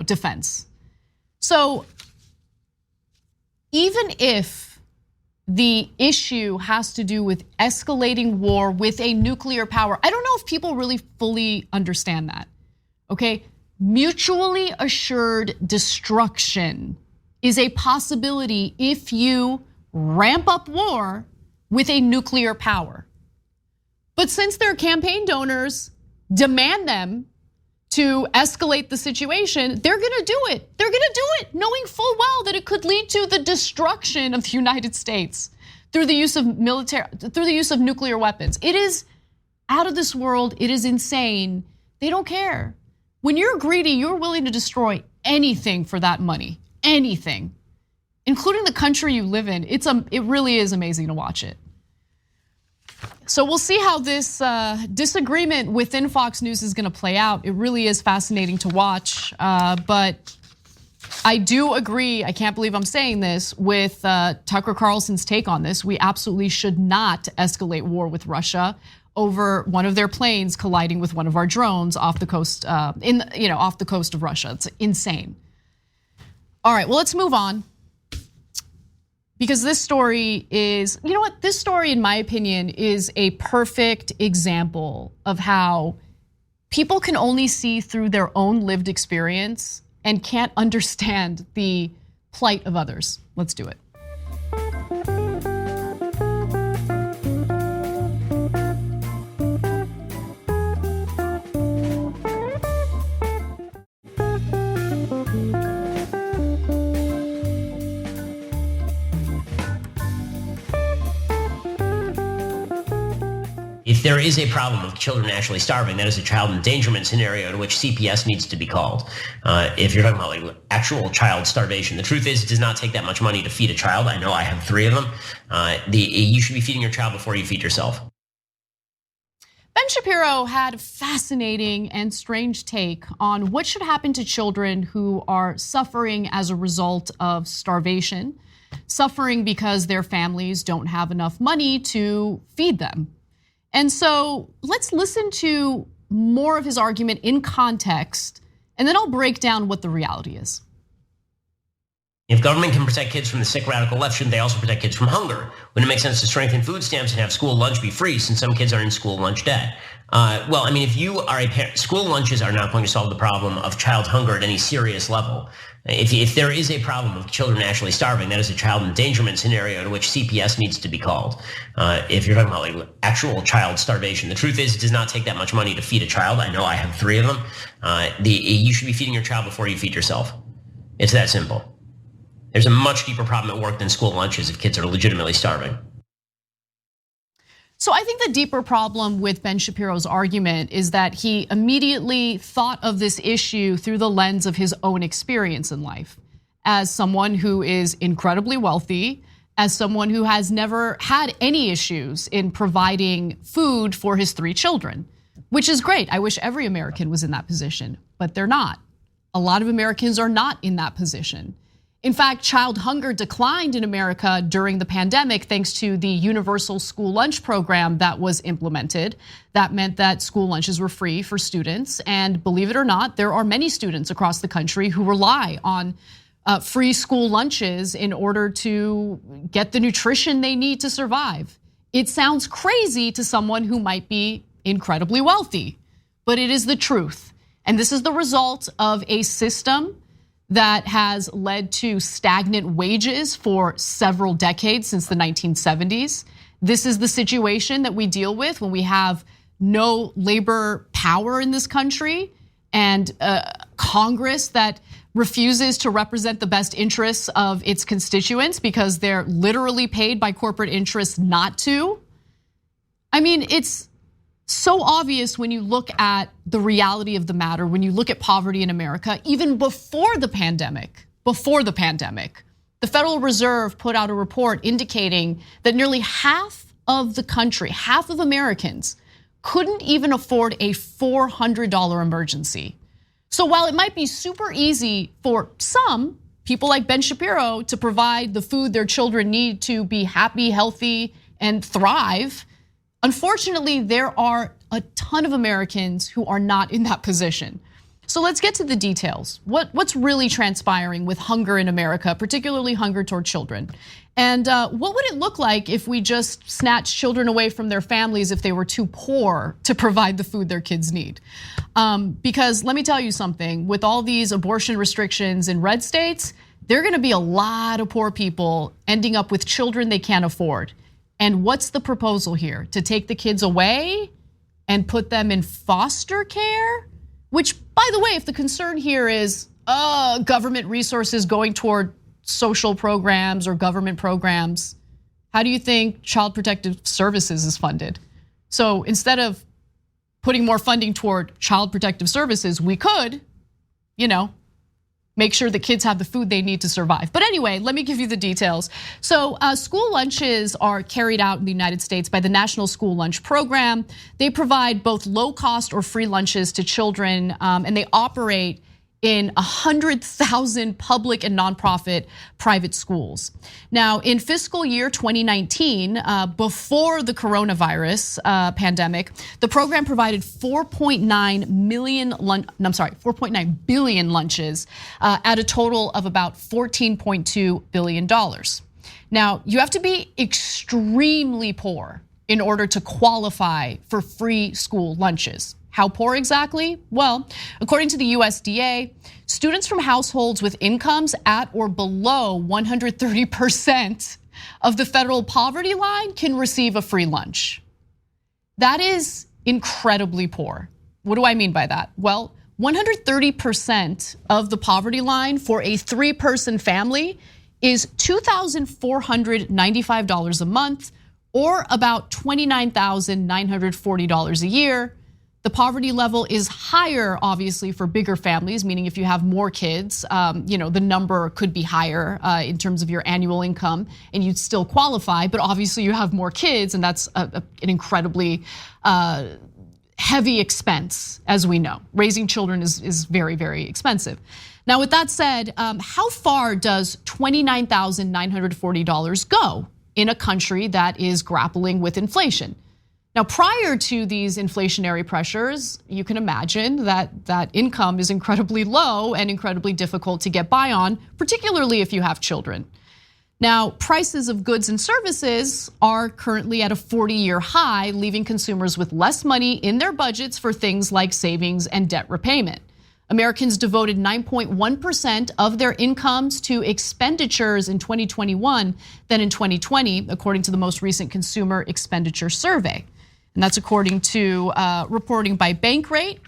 defense. So even if the issue has to do with escalating war with a nuclear power, I don't know if people really fully understand that, okay? Mutually assured destruction is a possibility if you ramp up war with a nuclear power. But since their campaign donors demand them to escalate the situation, they're gonna do it. They're gonna do it, knowing full well that it could lead to the destruction of the United States through the use of nuclear weapons. It is out of this world, it is insane. They don't care. When you're greedy, you're willing to destroy anything for that money, anything, including the country you live in. It really is amazing to watch it. So we'll see how this disagreement within Fox News is gonna play out. It really is fascinating to watch, but I do agree, I can't believe I'm saying this, with Tucker Carlson's take on this. We absolutely should not escalate war with Russia over one of their planes colliding with one of our drones off the coast, off the coast of Russia. It's insane. All right, well, let's move on. Because this story is, this story, in my opinion, is a perfect example of how people can only see through their own lived experience and can't understand the plight of others. Let's do it. If there is a problem of children actually starving, that is a child endangerment scenario to which CPS needs to be called. If you're talking about like actual child starvation, the truth is it does not take that much money to feed a child. I know I have 3 of them. You should be feeding your child before you feed yourself. Ben Shapiro had a fascinating and strange take on what should happen to children who are suffering as a result of starvation, suffering because their families don't have enough money to feed them. And so let's listen to more of his argument in context, and then I'll break down what the reality is. If government can protect kids from the sick radical left, shouldn't they also protect kids from hunger? Wouldn't it make sense to strengthen food stamps and have school lunch be free, since some kids are in school lunch debt? Well, I mean, if you are a parent, school lunches are not going to solve the problem of child hunger at any serious level. If there is a problem of children actually starving, that is a child endangerment scenario to which CPS needs to be called. If you're talking about like actual child starvation, the truth is it does not take that much money to feed a child. I know I have 3 of them. You should be feeding your child before you feed yourself. It's that simple. There's a much deeper problem at work than school lunches if kids are legitimately starving. So I think the deeper problem with Ben Shapiro's argument is that he immediately thought of this issue through the lens of his own experience in life. As someone who is incredibly wealthy, as someone who has never had any issues in providing food for his 3 children, which is great. I wish every American was in that position, but they're not. A lot of Americans are not in that position. In fact, child hunger declined in America during the pandemic thanks to the universal school lunch program that was implemented. That meant that school lunches were free for students. And believe it or not, there are many students across the country who rely on free school lunches in order to get the nutrition they need to survive. It sounds crazy to someone who might be incredibly wealthy, but it is the truth. And this is the result of a system that has led to stagnant wages for several decades since the 1970s. This is the situation that we deal with when we have no labor power in this country and Congress that refuses to represent the best interests of its constituents because they're literally paid by corporate interests not to. I mean, it's so obvious when you look at the reality of the matter, when you look at poverty in America, even before the pandemic, the Federal Reserve put out a report indicating that nearly half of the country, half of Americans couldn't even afford a $400 emergency. So while it might be super easy for some people like Ben Shapiro to provide the food their children need to be happy, healthy, and thrive, unfortunately, there are a ton of Americans who are not in that position. So let's get to the details. What's really transpiring with hunger in America, particularly hunger toward children? And what would it look like if we just snatched children away from their families if they were too poor to provide the food their kids need? Because let me tell you something, with all these abortion restrictions in red states, there are gonna be a lot of poor people ending up with children they can't afford. And what's the proposal here? To take the kids away and put them in foster care? Which, by the way, if the concern here is government resources going toward social programs or government programs, how do you think Child Protective Services is funded? So instead of putting more funding toward Child Protective Services, we could, make sure the kids have the food they need to survive. But anyway, let me give you the details. So school lunches are carried out in the United States by the National School Lunch Program. They provide both low cost or free lunches to children, and they operate in 100,000 public and nonprofit private schools. Now, in fiscal year 2019, before the coronavirus pandemic, the program provided 4.9 billion lunches at a total of about $14.2 billion. Now, you have to be extremely poor in order to qualify for free school lunches. How poor exactly? Well, according to the USDA, students from households with incomes at or below 130% of the federal poverty line can receive a free lunch. That is incredibly poor. What do I mean by that? Well, 130% of the poverty line for a 3-person family is $2,495 a month, or about $29,940 a year. The poverty level is higher, obviously, for bigger families, meaning if you have more kids, the number could be higher in terms of your annual income, and you'd still qualify. But obviously, you have more kids, and that's an incredibly heavy expense, as we know. Raising children is very, very expensive. Now, with that said, how far does $29,940 go in a country that is grappling with inflation? Now, prior to these inflationary pressures, you can imagine that income is incredibly low and incredibly difficult to get by on, particularly if you have children. Now, prices of goods and services are currently at a 40-year high, leaving consumers with less money in their budgets for things like savings and debt repayment. Americans devoted 9.1% of their incomes to expenditures in 2021 than in 2020, according to the most recent Consumer Expenditure Survey. And that's according to reporting by Bankrate.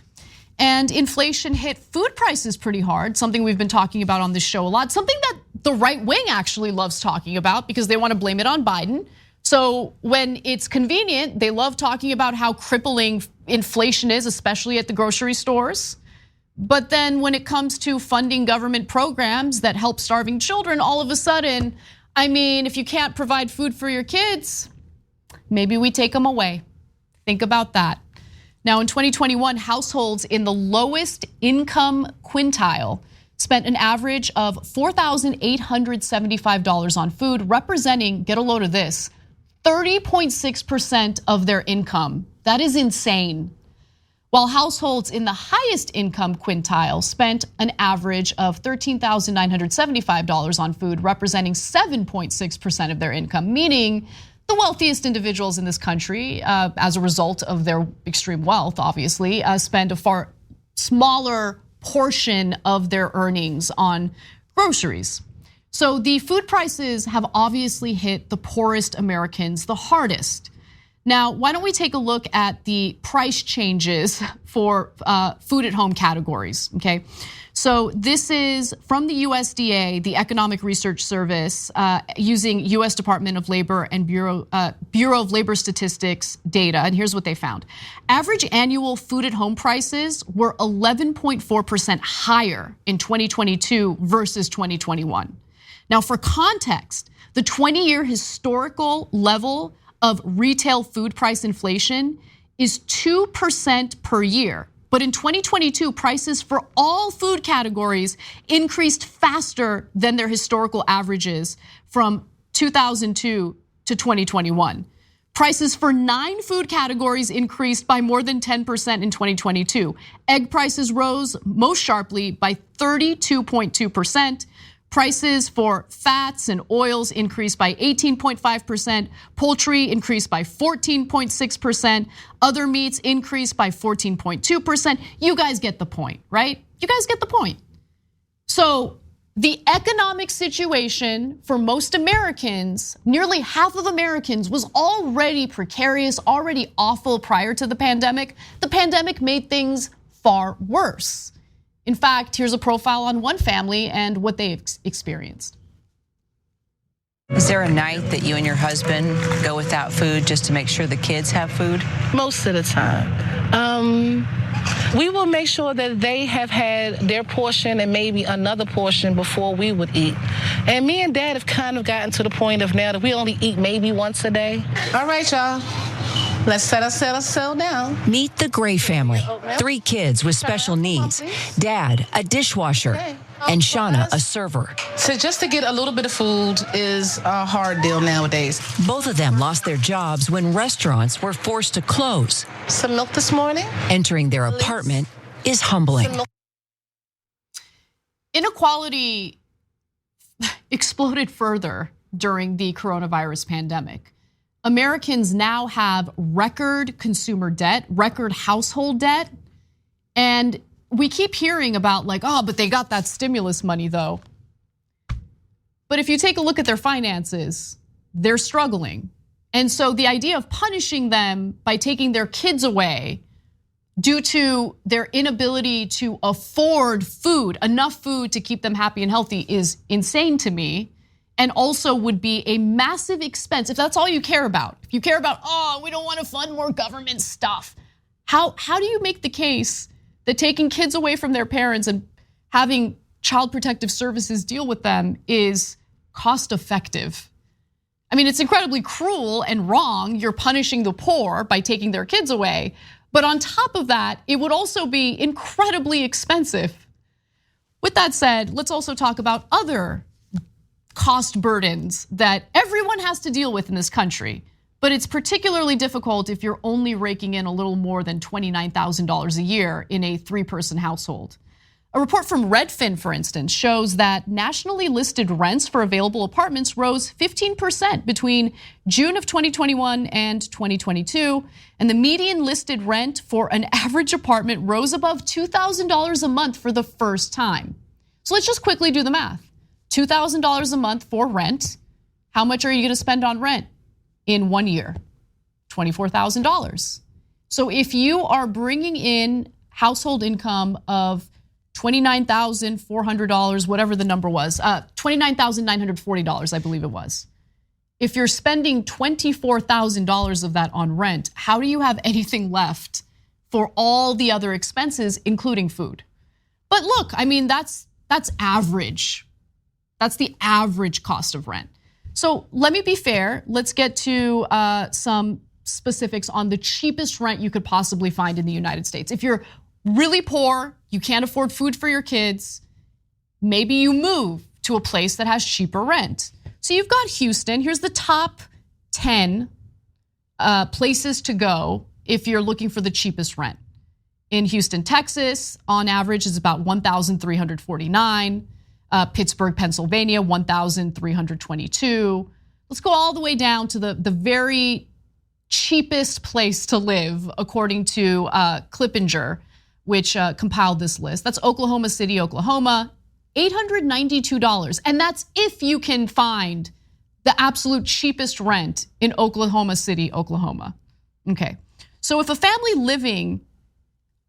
And inflation hit food prices pretty hard, something we've been talking about on this show a lot, something that the right wing actually loves talking about because they want to blame it on Biden. So when it's convenient, they love talking about how crippling inflation is, especially at the grocery stores. But then when it comes to funding government programs that help starving children, all of a sudden, if you can't provide food for your kids, maybe we take them away. Think about that. Now, in 2021, households in the lowest income quintile spent an average of $4,875 on food, representing, get a load of this, 30.6% of their income. That is insane. While households in the highest income quintile spent an average of $13,975 on food, representing 7.6% of their income, meaning the wealthiest individuals in this country, as a result of their extreme wealth, obviously, spend a far smaller portion of their earnings on groceries. So the food prices have obviously hit the poorest Americans the hardest. Now, why don't we take a look at the price changes for food at home categories, okay? So this is from the USDA, the Economic Research Service, using US Department of Labor and Bureau of Labor Statistics data, and here's what they found. Average annual food at home prices were 11.4% higher in 2022 versus 2021. Now, for context, the 20-year historical level of retail food price inflation is 2% per year. But in 2022, prices for all food categories increased faster than their historical averages from 2002 to 2021. Prices for 9 food categories increased by more than 10% in 2022. Egg prices rose most sharply by 32.2%. Prices for fats and oils increased by 18.5%. Poultry increased by 14.6%. Other meats increased by 14.2%. You guys get the point, right? You guys get the point. So the economic situation for most Americans, nearly half of Americans, was already precarious, already awful prior to the pandemic. The pandemic made things far worse. In fact, here's a profile on one family and what they experienced. Is there a night that you and your husband go without food just to make sure the kids have food? Most of the time. We will make sure that they have had their portion and maybe another portion before we would eat. And me and Dad have kind of gotten to the point of now that we only eat maybe once a day. All right, y'all. Let's settle down. Meet the Gray family. 3 kids with special needs. Dad, a dishwasher, and Shauna, a server. So just to get a little bit of food is a hard deal nowadays. Both of them lost their jobs when restaurants were forced to close. Some milk this morning. Entering their apartment is humbling. Inequality exploded further during the coronavirus pandemic. Americans now have record consumer debt, record household debt. And we keep hearing about like, oh, but they got that stimulus money though. But if you take a look at their finances, they're struggling. And so the idea of punishing them by taking their kids away due to their inability to afford food, enough food to keep them happy and healthy, is insane to me. And also would be a massive expense if that's all you care about. If you care about, oh, we don't want to fund more government stuff. How do you make the case that taking kids away from their parents and having Child Protective Services deal with them is cost effective? I mean, it's incredibly cruel and wrong. You're punishing the poor by taking their kids away. But on top of that, it would also be incredibly expensive. With that said, let's also talk about other cost burdens that everyone has to deal with in this country. But it's particularly difficult if you're only raking in a little more than $29,000 a year in a 3-person household. A report from Redfin, for instance, shows that nationally listed rents for available apartments rose 15% between June of 2021 and 2022. And the median listed rent for an average apartment rose above $2,000 a month for the first time. So let's just quickly do the math. $2,000 a month for rent. How much are you going to spend on rent in 1 year? $24,000. So if you are bringing in household income of $29,400, whatever the number was, $29,940, I believe it was. If you're spending $24,000 of that on rent, how do you have anything left for all the other expenses, including food? But look, I mean, that's average. That's the average cost of rent. So let me be fair. Let's get to some specifics on the cheapest rent you could possibly find in the United States. If you're really poor, you can't afford food for your kids, maybe you move to a place that has cheaper rent. So you've got Houston. Here's the top 10 places to go if you're looking for the cheapest rent. In Houston, Texas, on average is about $1,349. Pittsburgh, Pennsylvania, $1,322. Let's go all the way down to the very cheapest place to live, according to Clippinger, which compiled this list. That's Oklahoma City, Oklahoma, $892. And that's if you can find the absolute cheapest rent in Oklahoma City, Oklahoma. Okay, so if a family living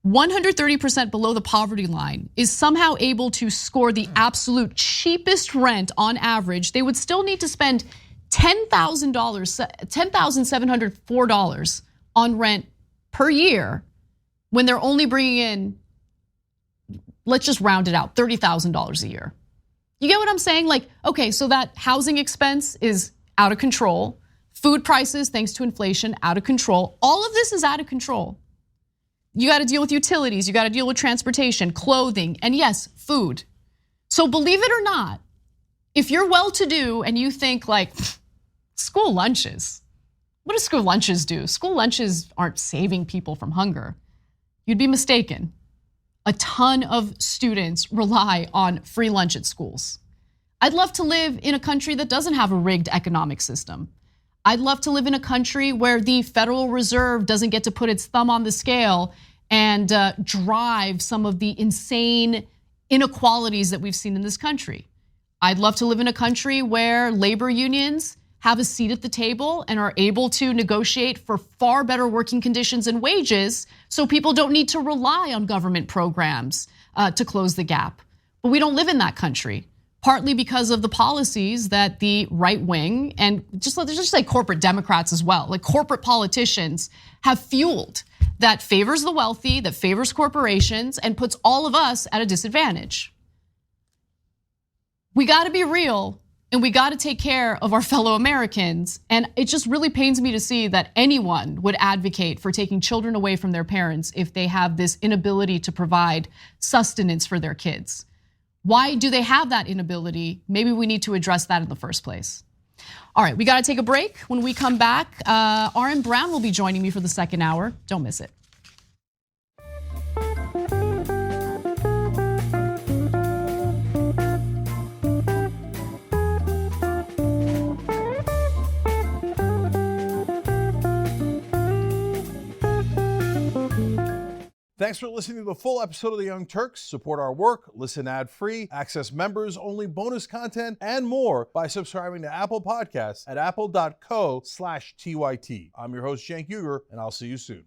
130% below the poverty line is somehow able to score the absolute cheapest rent on average, they would still need to spend $10,704 on rent per year when they're only bringing in, let's just round it out, $30,000 a year. You get what I'm saying? Like, okay, so that housing expense is out of control. Food prices, thanks to inflation, out of control. All of this is out of control. You got to deal with utilities, you got to deal with transportation, clothing, and yes, food. So believe it or not, if you're well-to-do and you think like, school lunches, what do school lunches do? School lunches aren't saving people from hunger. You'd be mistaken. A ton of students rely on free lunch at schools. I'd love to live in a country that doesn't have a rigged economic system. I'd love to live in a country where the Federal Reserve doesn't get to put its thumb on the scale and drive some of the insane inequalities that we've seen in this country. I'd love to live in a country where labor unions have a seat at the table and are able to negotiate for far better working conditions and wages so people don't need to rely on government programs to close the gap. But we don't live in that country, partly because of the policies that the right wing and just like corporate Democrats as well, like corporate politicians have fueled, that favors the wealthy, that favors corporations, and puts all of us at a disadvantage. We gotta be real. And we got to take care of our fellow Americans. And it just really pains me to see that anyone would advocate for taking children away from their parents if they have this inability to provide sustenance for their kids. Why do they have that inability? Maybe we need to address that in the first place. All right, we got to take a break. When we come back, R.M. Brown will be joining me for the second hour. Don't miss it. Thanks for listening to the full episode of The Young Turks. Support our work, listen ad-free, access members-only bonus content, and more by subscribing to Apple Podcasts at apple.co/TYT. I'm your host, Cenk Uygur, and I'll see you soon.